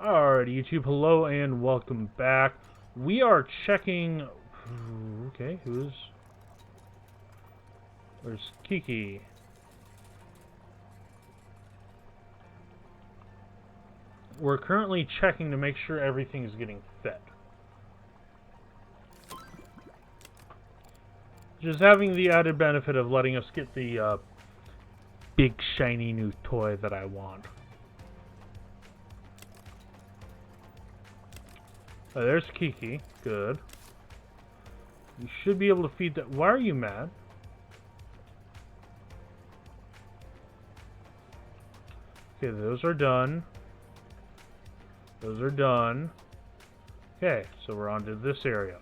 Alrighty, YouTube, hello and welcome back. We are checking... Okay, Where's Kiki? We're currently checking to make sure everything is getting fed. Just having the added benefit of letting us get the big shiny new toy that I want. Oh, there's Kiki. Good. You should be able to feed that. Why are you mad? Okay, those are done. Those are done. Okay, so we're on to this area.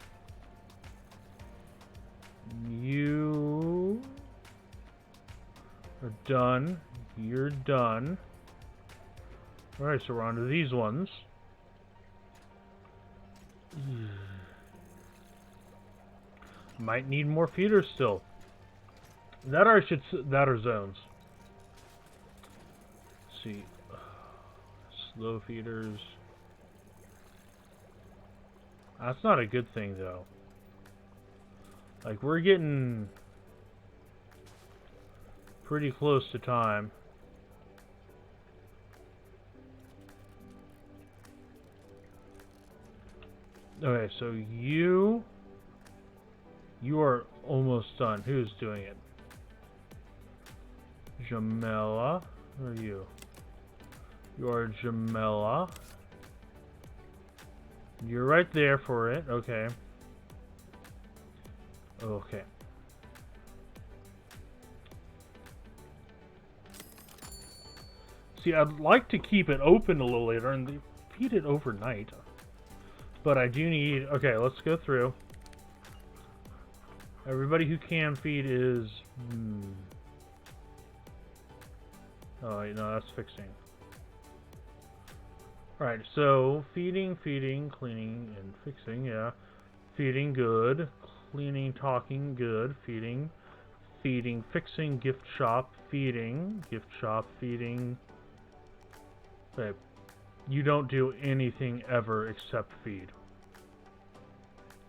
You are done. You're done. Alright, so we're on to these ones. Might need more feeders still. That or zones. Let's see. Slow feeders. That's not a good thing though. Like, we're getting pretty close to time. Okay, so you are almost done. Who's doing it? Jamela. Who are you? You are Jamela. You're right there for it. Okay. Okay. See, I'd like to keep it open a little later and feed it overnight. But I do need... Okay, let's go through. Everybody who can feed is... Oh, no, that's fixing. Alright, so feeding, cleaning, and fixing, yeah. Feeding, good. Cleaning, talking, good. Feeding, fixing, gift shop, feeding, gift shop, feeding. Babe, you don't do anything ever except feed.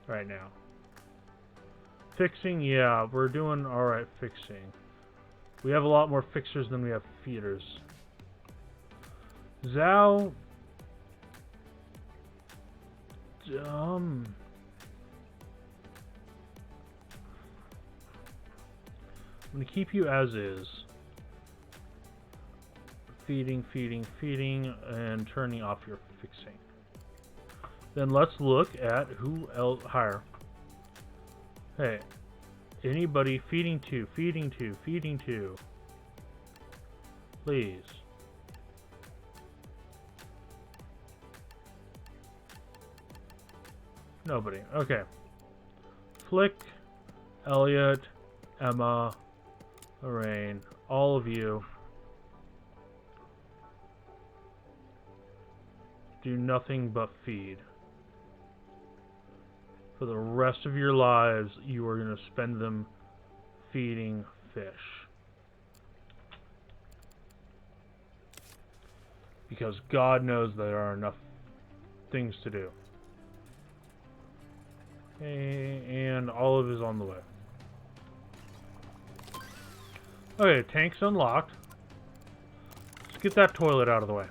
Right now. Fixing, yeah, we're doing alright fixing. We have a lot more fixers than we have feeders. Zhao... I'm gonna keep you as is. Feeding, and turning off your fixing. Then let's look at who else higher. Hey, anybody feeding two. Please. Nobody. Okay. Flick, Elliot, Emma, Lorraine, all of you. Do nothing but feed. For the rest of your lives, you are going to spend them feeding fish. Because God knows there are enough things to do. Okay, and olive is on the way. Okay, tank's unlocked. Let's get that toilet out of the way.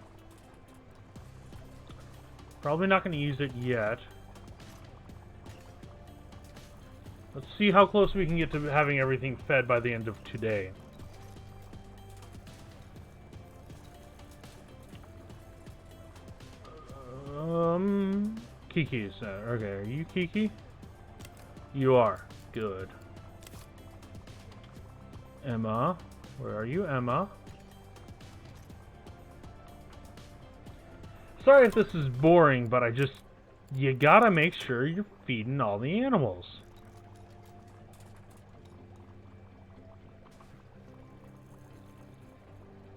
Probably not going to use it yet. Let's see how close we can get to having everything fed by the end of today. Kiki's. Okay, are you Kiki? You are. Good. Emma. Where are you, Emma? Sorry if this is boring, but you gotta make sure you're feeding all the animals.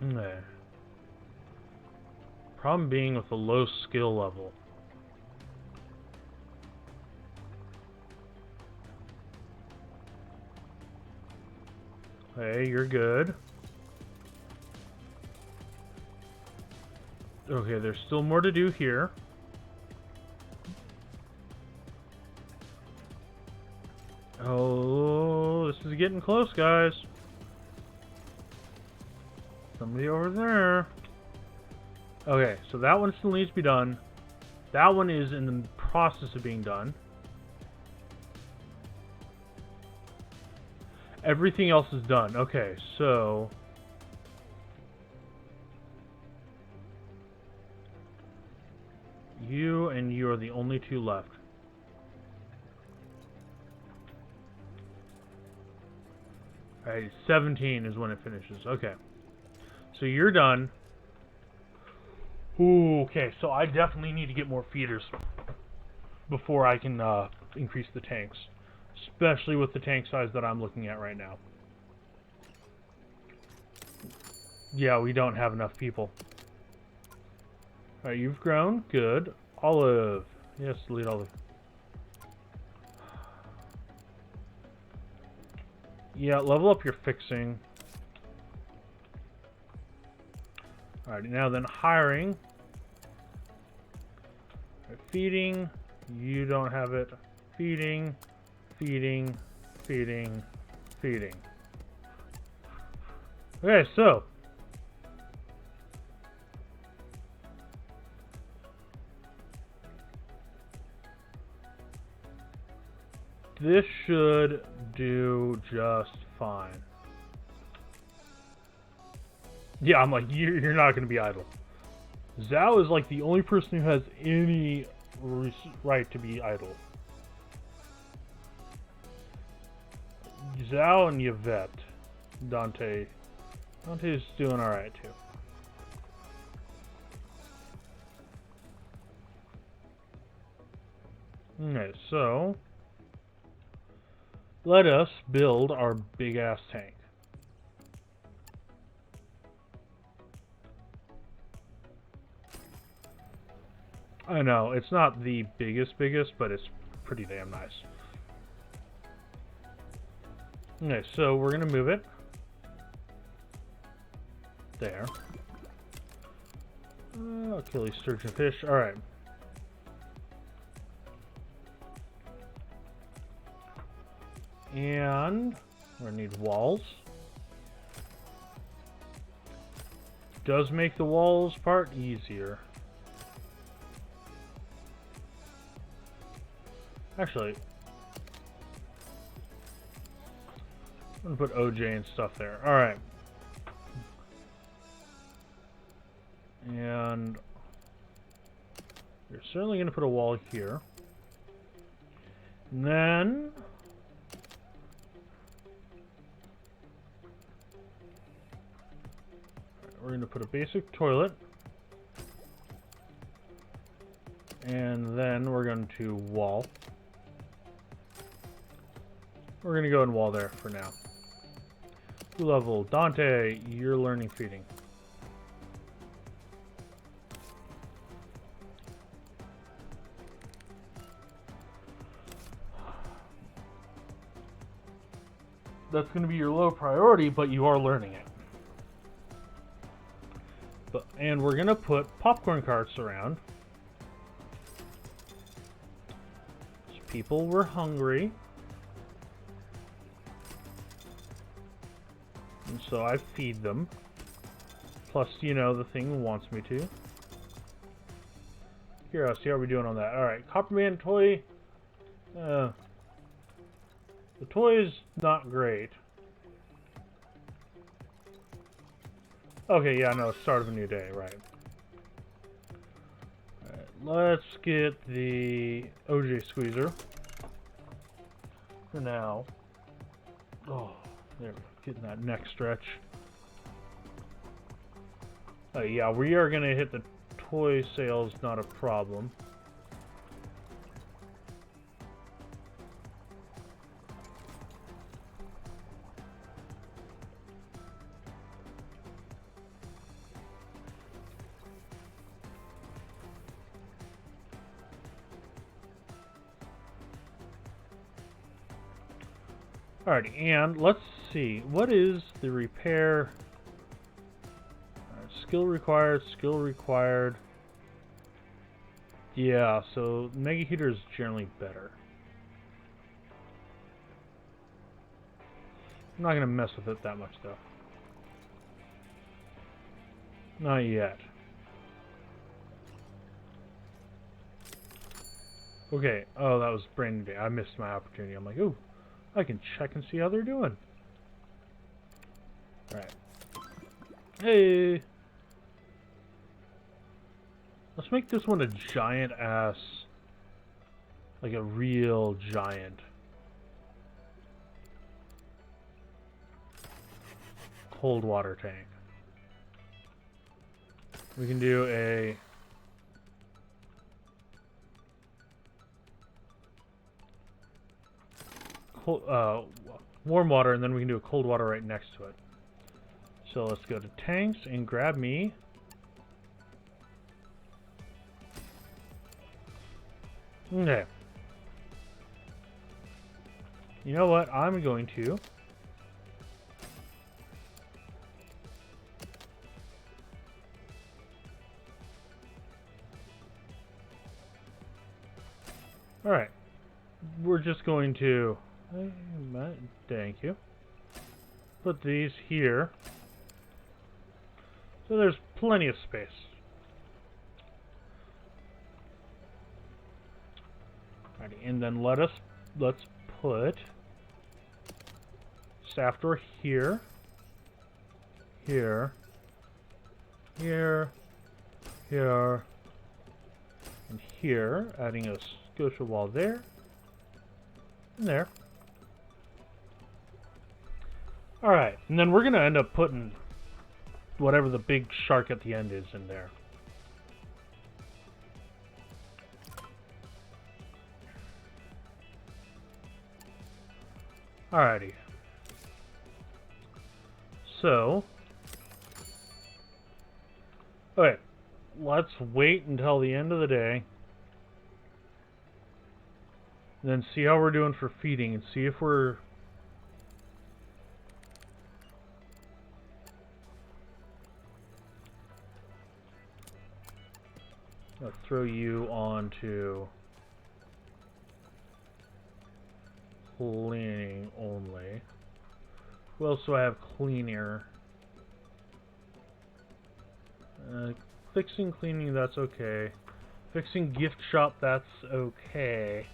Okay. Problem being with a low skill level. Hey, you're good. Okay, there's still more to do here. Oh, this is getting close, guys. Somebody over there. Okay, so that one still needs to be done. That one is in the process of being done. Everything else is done. Okay, so... you and you are the only two left. Alright, 17 is when it finishes. Okay. So you're done. Ooh, okay, so I definitely need to get more feeders before I can increase the tanks. Especially with the tank size that I'm looking at right now. Yeah, we don't have enough people. Alright, you've grown. Good. Olive. Yes, delete olive. Yeah, level up your fixing. Alright, now then hiring. Right, feeding. You don't have it. Feeding. Feeding. Feeding. Feeding. Okay, so. This should do just fine. Yeah, I'm like, you're not going to be idle. Zhao is like the only person who has any right to be idle. Zhao and Yvette. Dante. Dante's doing alright too. Okay, so let us build our big ass tank. I know, it's not the biggest, but it's pretty damn nice. Okay, so we're gonna move it. There. Achilles sturgeonfish, alright. And we're gonna need walls. Does make the walls part easier. Actually, I'm gonna put OJ and stuff there. Alright. And you're certainly gonna put a wall here. And then we're going to put a basic toilet. And then we're going to wall. We're going to go and wall there for now. Two level. Dante, you're learning feeding. That's going to be your low priority, but you are learning it. And we're going to put popcorn carts around. So people were hungry. And so I feed them. Plus, you know, the thing wants me to. Here, see how we're doing on that. Alright, Copperman toy. The toy is not great. Okay, yeah, no, start of a new day, right. Alright, let's get the OJ squeezer. For now. Oh, there we go. Getting that neck stretch. Yeah, we are going to hit the toy sales, not a problem. Alright, and let's see. What is the repair? skill required, skill required. Yeah, so Mega Heater is generally better. I'm not going to mess with it that much, though. Not yet. Okay, oh, that was brand new day. I missed my opportunity. I'm like, ooh, I can check and see how they're doing. Alright. Hey! Let's make this one a giant ass. Like a real giant. Cold water tank. We can do a warm water, and then we can do a cold water right next to it. So let's go to tanks and grab me okay. You know what? I'm going to alright. We're just going to thank you. Put these here. So there's plenty of space. Alrighty, and then let's put staff door here, here, here, here, and here, adding a scotia wall there, and there. Alright, and then we're going to end up putting whatever the big shark at the end is in there. Alrighty. So, okay, let's wait until the end of the day, and then see how we're doing for feeding, and see if we're I'll throw you onto cleaning only. Who else do I have cleaner? Fixing cleaning, that's okay. Fixing gift shop, that's okay.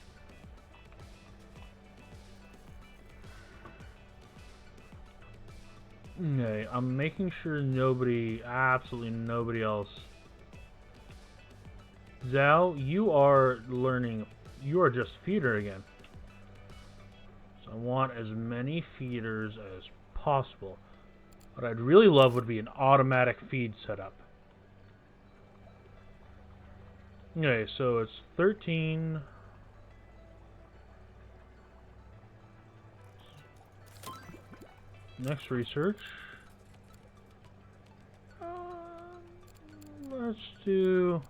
Okay, I'm making sure nobody, absolutely nobody else. Zhao, you are learning, you are just feeder again. So I want as many feeders as possible. What I'd really love would be an automatic feed setup. Okay, so it's 13. Next research. Let's do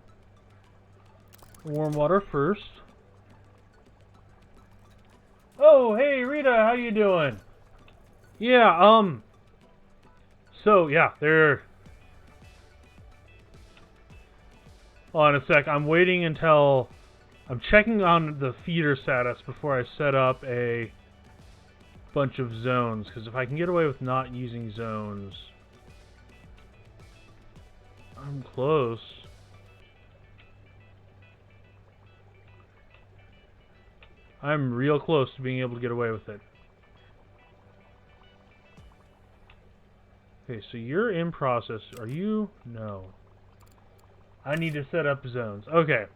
warm water first. Oh, hey Rita, how you doing? Yeah, so yeah, they're hold on a sec. I'm waiting until I'm checking on the feeder status before I set up a bunch of zones, because if I can get away with not using zones, I'm close. I'm real close to being able to get away with it. Okay, so you're in process. Are you? No. I need to set up zones. Okay.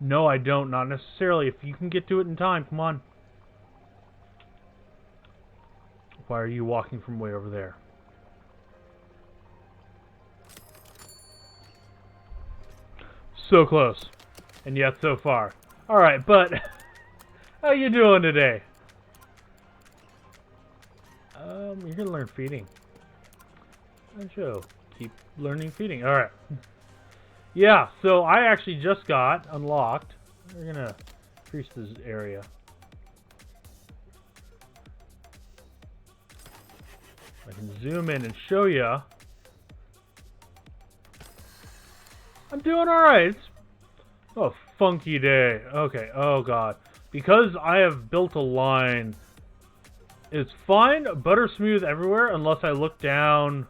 No, I don't. Not necessarily. If you can get to it in time, come on. Why are you walking from way over there? So close. And yet so far. Alright, but how you doing today? You're gonna learn feeding. Joe, keep learning feeding. Alright. Yeah, so I actually just got unlocked. We're gonna increase this area. I can zoom in and show you. I'm doing alright. It's a funky day. Okay, oh god. Because I have built a line, it's fine, butter smooth everywhere, unless I look down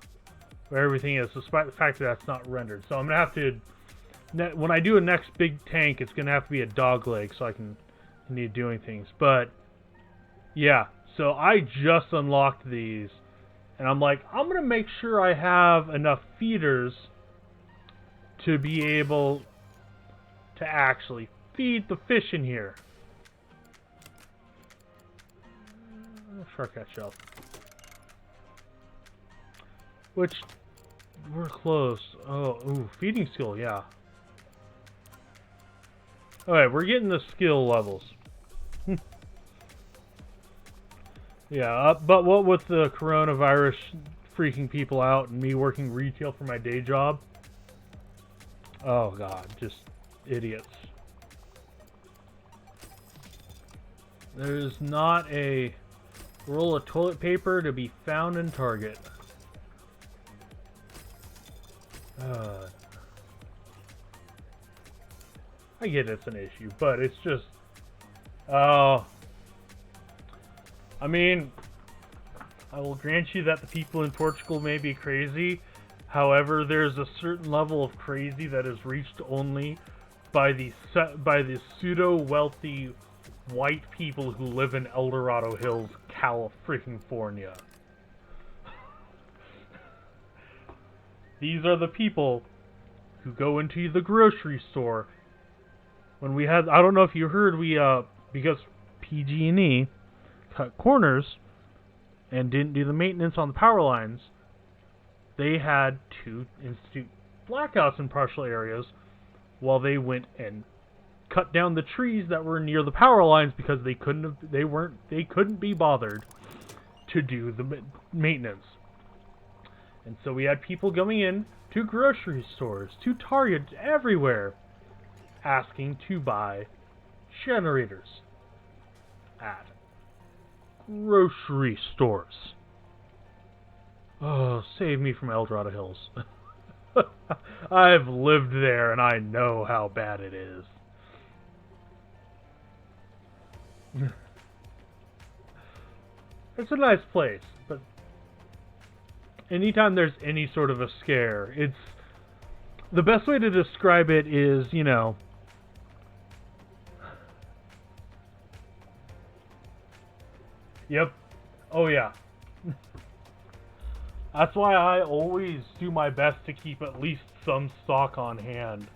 where everything is, despite the fact that that's not rendered. So I'm going to have to, when I do a next big tank, it's going to have to be a dog leg so I can continue doing things. But, yeah, so I just unlocked these, and I'm like, I'm going to make sure I have enough feeders to be able to actually feed the fish in here. Shark cat shell. Which, we're close. Oh, ooh, feeding skill, yeah. Alright, we're getting the skill levels. Yeah, but what with the coronavirus freaking people out and me working retail for my day job? Oh god, just idiots. There's not a roll of toilet paper to be found in Target. I get it's an issue, but it's just... I mean, I will grant you that the people in Portugal may be crazy. However, there's a certain level of crazy that is reached only by the pseudo-wealthy white people who live in El Dorado Hills, California. These are the people who go into the grocery store. When we had, I don't know if you heard, because PG&E cut corners and didn't do the maintenance on the power lines, they had to institute blackouts in partial areas while they went and cut down the trees that were near the power lines because they couldn't be bothered to do the maintenance. And so we had people going in to grocery stores, to Target, everywhere, asking to buy generators at grocery stores. Oh, save me from El Dorado Hills. I've lived there and I know how bad it is. It's a nice place, but anytime there's any sort of a scare, it's... The best way to describe it is, you know... Yep. Oh yeah. That's why I always do my best to keep at least some stock on hand.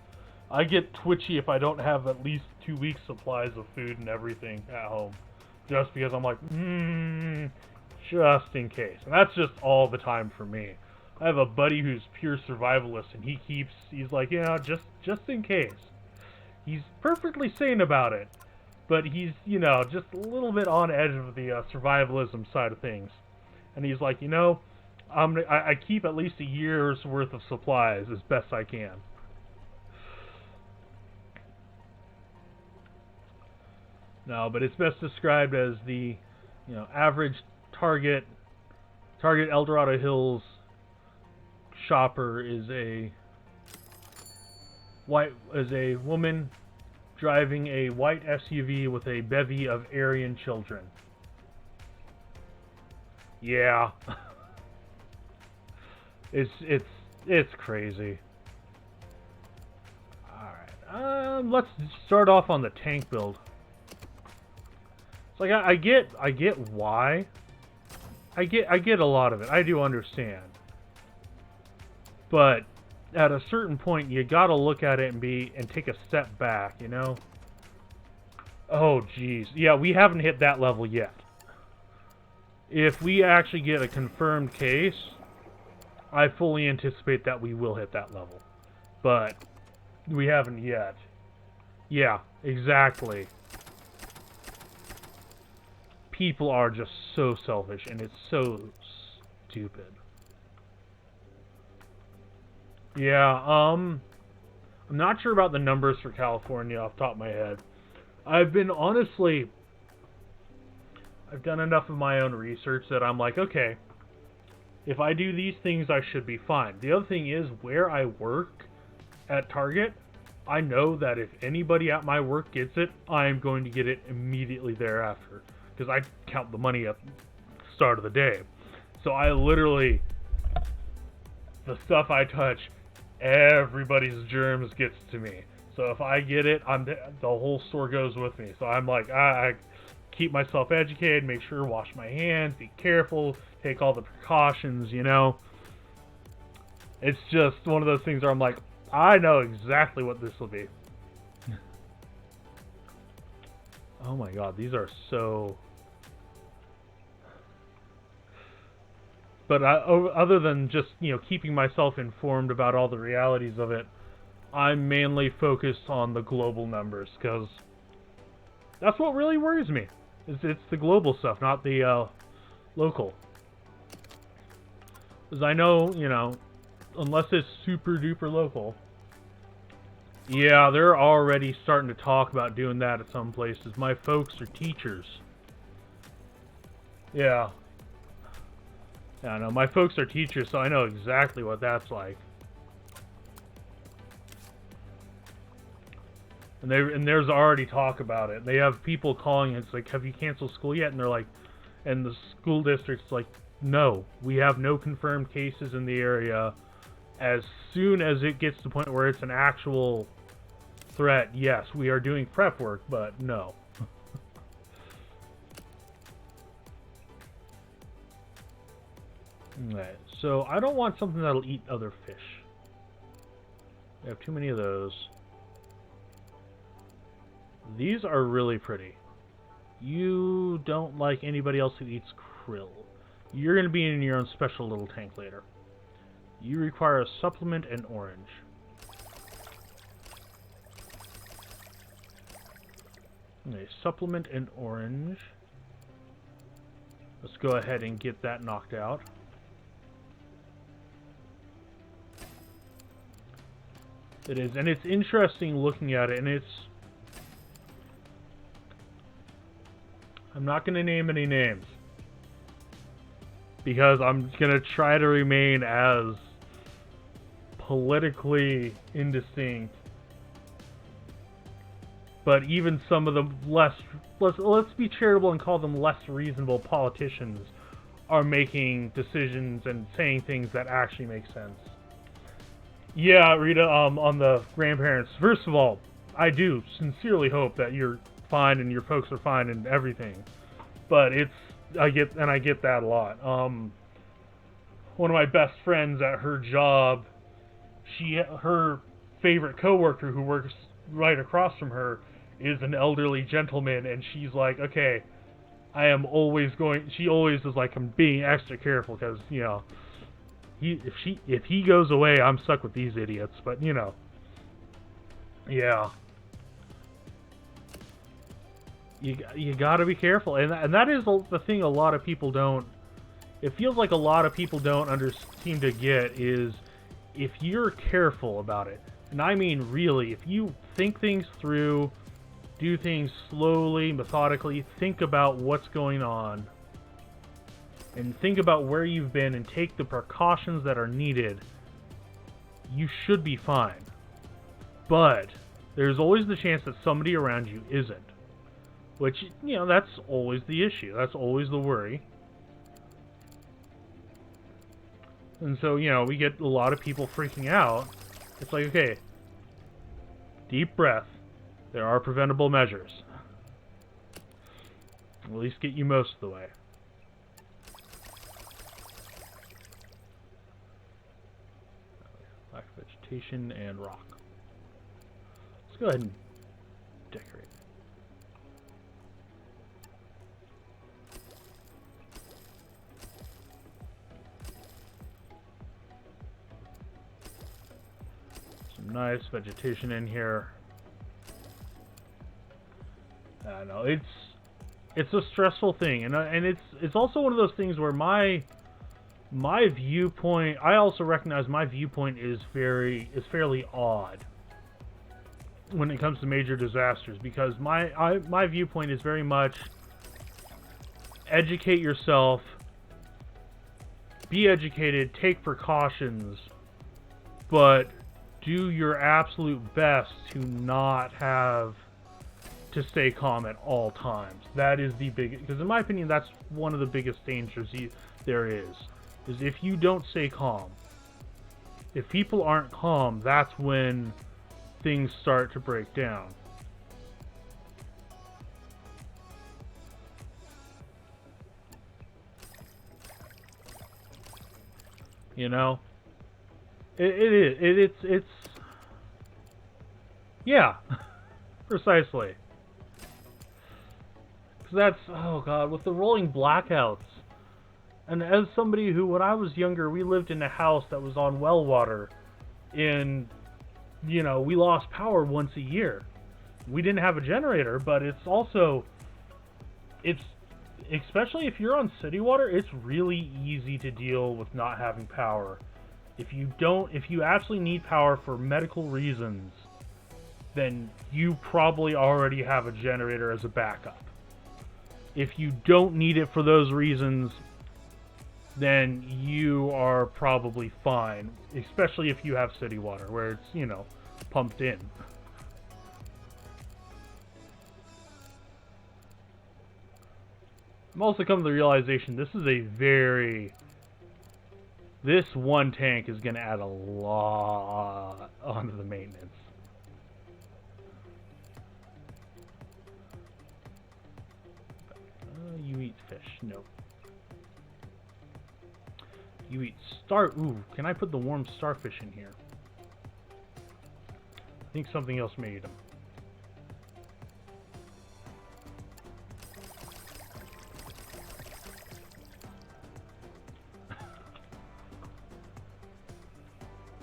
I get twitchy if I don't have at least 2 weeks supplies of food and everything at home. Just because I'm like, just in case. And that's just all the time for me. I have a buddy who's pure survivalist, and he's like, you know, just in case. He's perfectly sane about it. But he's, you know, just a little bit on edge of the survivalism side of things. And he's like, you know, I keep at least a year's worth of supplies as best I can. No, but it's best described as the, you know, average Target El Dorado Hills shopper is a woman driving a white SUV with a bevy of Aryan children. Yeah. It's crazy. Alright. Let's start off on the tank build. It's like I get why. I get a lot of it. I do understand. But at a certain point you gotta look at it and take a step back, you know? Oh geez. Yeah, we haven't hit that level yet. If we actually get a confirmed case, I fully anticipate that we will hit that level. But we haven't yet. Yeah, exactly. People are just so selfish, and it's so stupid. Yeah, I'm not sure about the numbers for California off the top of my head. I've done enough of my own research that I'm like, okay, If I do these things, I should be fine. The other thing is, where I work at Target, I know that if anybody at my work gets it, I am going to get it immediately thereafter. Because I count the money at the start of the day. So I literally, the stuff I touch, everybody's germs gets to me. So if I get it, the whole store goes with me. So I'm like, I keep myself educated, make sure, wash my hands, be careful, take all the precautions, you know. It's just one of those things where I'm like, I know exactly what this will be. Oh my god, these are so... But other than just, you know, keeping myself informed about all the realities of it, I'm mainly focused on the global numbers, because that's what really worries me. It's the global stuff, not the local. Because I know, you know, unless it's super duper local. Yeah, they're already starting to talk about doing that at some places. My folks are teachers. Yeah. Yeah, no, my folks are teachers, so I know exactly what that's like. And there's already talk about it. They have people calling. It's like, have you canceled school yet? And they're like, and the school district's like, no, we have no confirmed cases in the area. As soon as it gets to the point where it's an actual threat, yes, we are doing prep work, but no. Alright, so I don't want something that'll eat other fish. I have too many of those. These are really pretty. You don't like anybody else who eats krill. You're going to be in your own special little tank later. You require a supplement and orange. Okay, supplement and orange. Let's go ahead and get that knocked out. It is, and it's interesting looking at it, and it's... I'm not going to name any names. Because I'm going to try to remain as politically indistinct. But even some of the let's be charitable and call them less reasonable politicians are making decisions and saying things that actually make sense. Yeah, Rita, on the grandparents, first of all, I do sincerely hope that you're fine and your folks are fine and everything. But I get that a lot. One of my best friends at her job, her favorite coworker who works right across from her is an elderly gentleman, and she's like, okay, she always is like, I'm being extra careful because, you know, if he goes away, I'm stuck with these idiots. But, you know, yeah. You gotta be careful, and that is the thing a lot of people don't... It feels like a lot of people don't seem to get is, if you're careful about it, and I mean really, if you think things through, do things slowly, methodically, think about what's going on, and think about where you've been, and take the precautions that are needed, you should be fine. But there's always the chance that somebody around you isn't. Which, you know, that's always the issue. That's always the worry. And so, you know, we get a lot of people freaking out. It's like, okay, deep breath. There are preventable measures. At least get you most of the way. Lack of vegetation and rock. Let's go ahead and decorate. Nice vegetation in here. I know it's a stressful thing, and it's also one of those things where my viewpoint. I also recognize my viewpoint is fairly odd when it comes to major disasters, because my viewpoint is very much educate yourself, be educated, take precautions, but do your absolute best to not have to stay calm at all times. That is the biggest, because in my opinion, that's one of the biggest dangers there is if you don't stay calm. If people aren't calm, that's when things start to break down. You know? It's yeah, precisely. Because that's, oh god, with the rolling blackouts. And as somebody who, when I was younger, we lived in a house that was on well water. And, you know, we lost power once a year. We didn't have a generator, but it's also, especially if you're on city water, it's really easy to deal with not having power. If you absolutely need power for medical reasons, then you probably already have a generator as a backup. If you don't need it for those reasons, then you are probably fine, especially if you have city water, where it's, you know, pumped in. I'm also coming to the realization this one tank is going to add a lot onto the maintenance. You eat fish. No. You eat ooh, can I put the warm starfish in here? I think something else may eat them.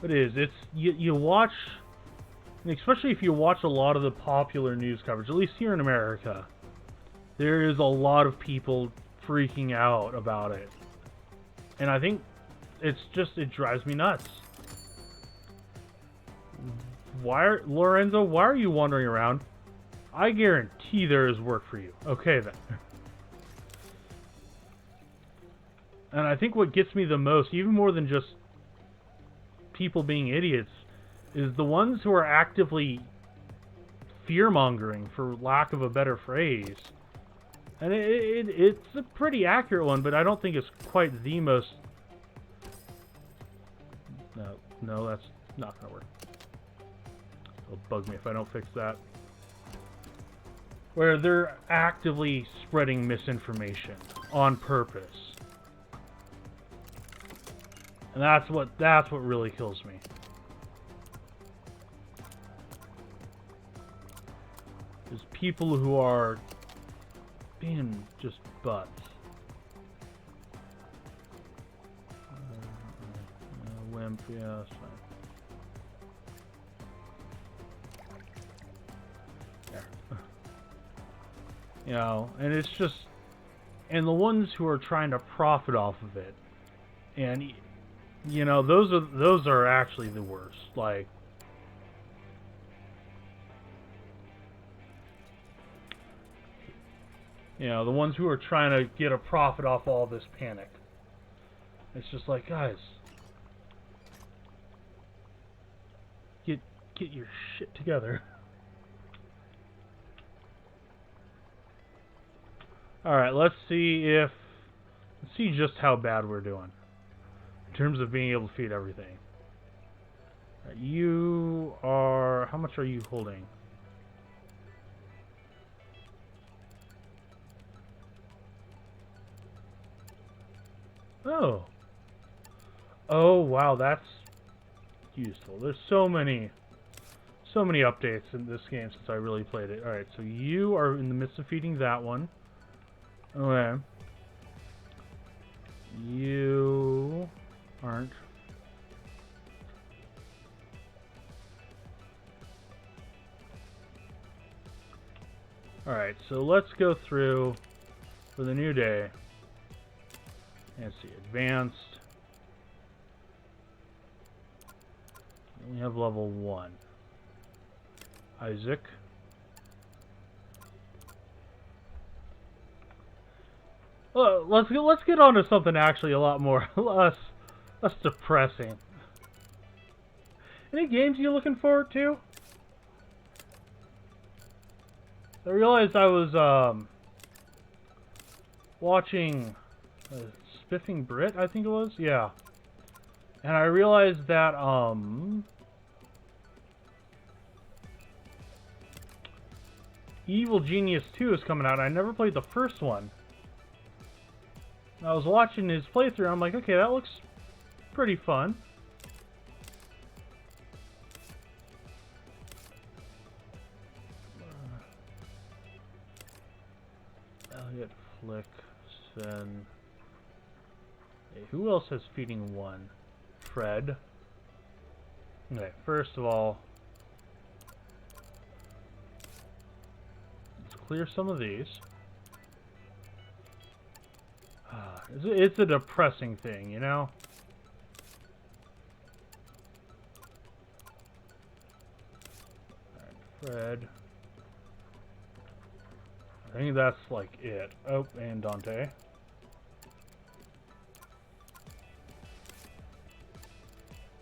It is. It's you watch, especially if you watch a lot of the popular news coverage, at least here in America, there is a lot of people freaking out about it. And I think it drives me nuts. Lorenzo, why are you wandering around? I guarantee there is work for you. Okay then. And I think what gets me the most, even more than just people being idiots, is the ones who are actively fear-mongering, for lack of a better phrase. And it's a pretty accurate one, but I don't think it's quite the most... No, that's not going to work. It'll bug me if I don't fix that. Where they're actively spreading misinformation on purpose. And that's what really kills me. Is people who are being just butts. Wimp, yeah, that's fine. There. You know, and it's just, and the ones who are trying to profit off of it, and you know, those are actually the worst. Like, you know, the ones who are trying to get a profit off all this panic. It's just like, guys, get your shit together. All right, let's see just how bad we're doing in terms of being able to feed everything. You are, how much are you holding? Oh. Oh, wow, that's useful. There's so many updates in this game since I really played it. Alright, so you are in the midst of feeding that one. Okay. You aren't. Alright, so let's go through for the new day. Let's see, advanced. We have level 1. Isaac. let's get on to something actually a lot more less depressing. Any games you looking forward to? I realized I was watching Spiffing Brit, I think it was, yeah, and I realized that Evil Genius 2 is coming out. I never played the first one. I was watching his playthrough. I'm like, okay, that looks pretty fun. Elliot, Flick, Sven. Hey, who else has feeding 1? Fred. Okay, first of all, let's clear some of these. It's a depressing thing, you know? Alright, Fred. I think that's like it. Oh, and Dante.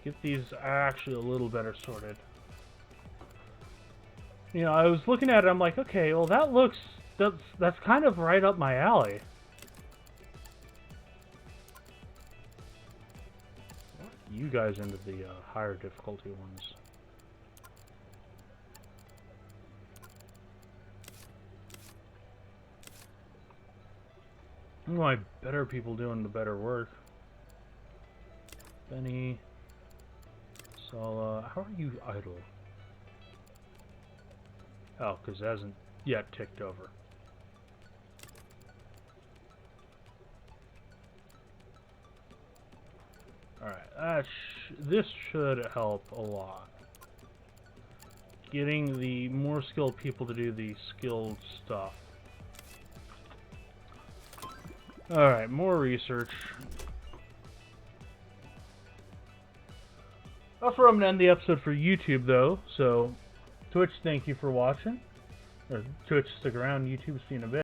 Get these actually a little better sorted. You know, I was looking at it, I'm like, okay, well that's kind of right up my alley. You guys into the higher difficulty ones. My better people doing the better work. Benny. Sala. How are you idle? Oh, because it hasn't yet ticked over. Alright, this should help a lot. Getting the more skilled people to do the skilled stuff. Alright, more research. That's where I'm going to end the episode for YouTube, though. So, Twitch, thank you for watching. Or Twitch, stick around. YouTube, see you in a bit.